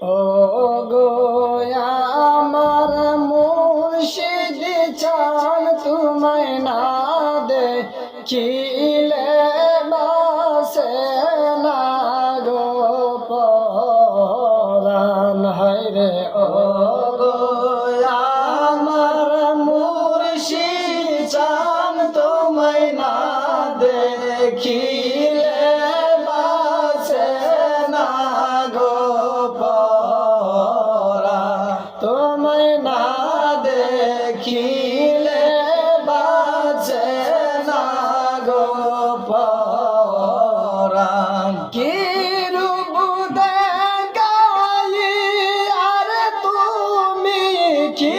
ও গো আমার মুর্শিদ চান তোমায় না দেখিলে বাসে না গো পরাণ হায়রে। ও গো আমার মুর্শিদ চান তোমায় না দেখিলে বাসে না গো তোমায় না দেখিলে বাঁচে না গো পরাণ। কি রূপ দেখাই আর তুমি কি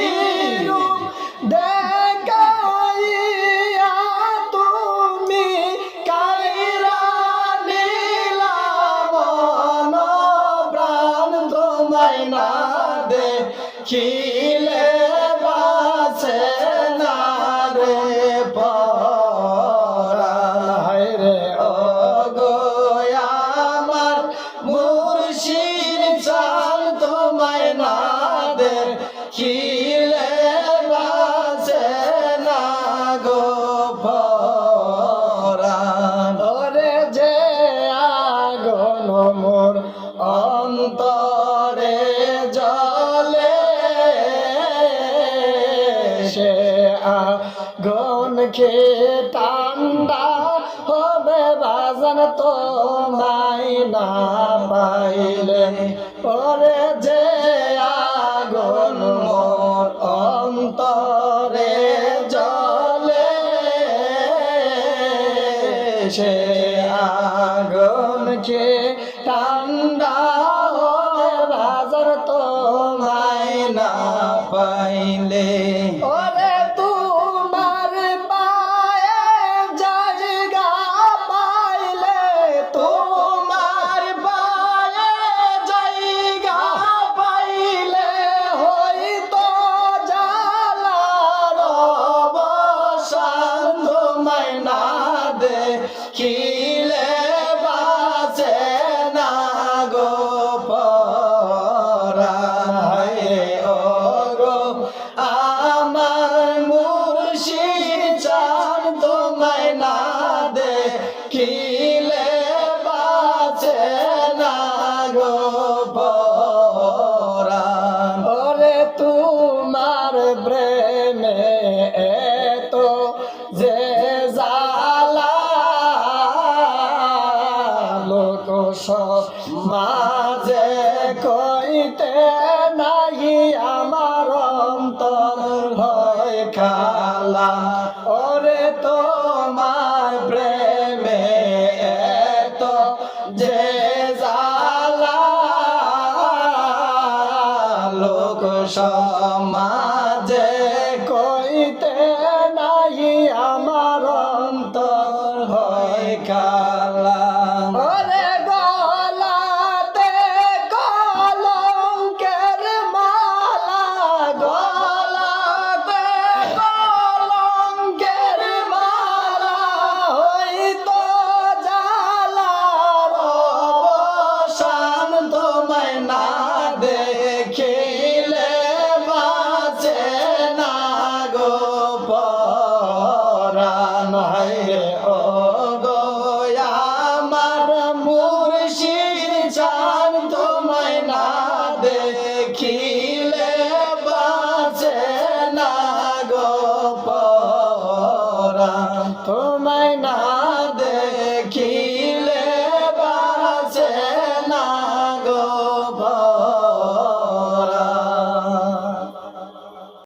রূপ দেখাই তুমি কাইরা নিলা মন প্রাণ তোমায় না দেখিলে বাঁচে না রে পরাণ হায়রে। ও গো আমার মুর্শিদ চান তোমায় না দেখিলে বাঁচে না গো পরাণ। ওরে যে আগুন মোর অন্তরে জলে সে আগুন খেয়ে ঠান্ডা হবে বাজান তোমায় না পাইলে। ওরে যে আগুন মোর অন্তরে জলে সে আগুন খেয়ে ঠান্ডা হবে বাজার তোমায় না পাইলে। ওরে তোমার পায়ে জায়গা পাইলে তোমার পায়ে জায়গা পাইলে হয়তো জালার অবসান তোমায় না দেখিলে বাঁচে না গো পরাণ হায়রে। ও গো আমার মুর্শিদ চান তোমায় না দেখিলে বাঁচে না গো পরাণ। ওরে তোমার প্রেমে এতো যে জালা লোক সমাজে কইতে নাহি আমার অন্তর হয় খালা। ওরে তোমার প্রেমে এত যে জালা লোক সমাজে কইতে নাহি আমার অন্তর হয় খালা। ওরে গলাতে কলঙ্কের মালা গলাতে কলঙ্কের মালা হইতো জালার অবসান তোমায় না দেখিলে বাঁচে না গো পরাণ হায়রে। ও গো আমার মুর্শিদ চান তোমায় না দেখিলে বাঁচে না গো পরাণ তোমায় না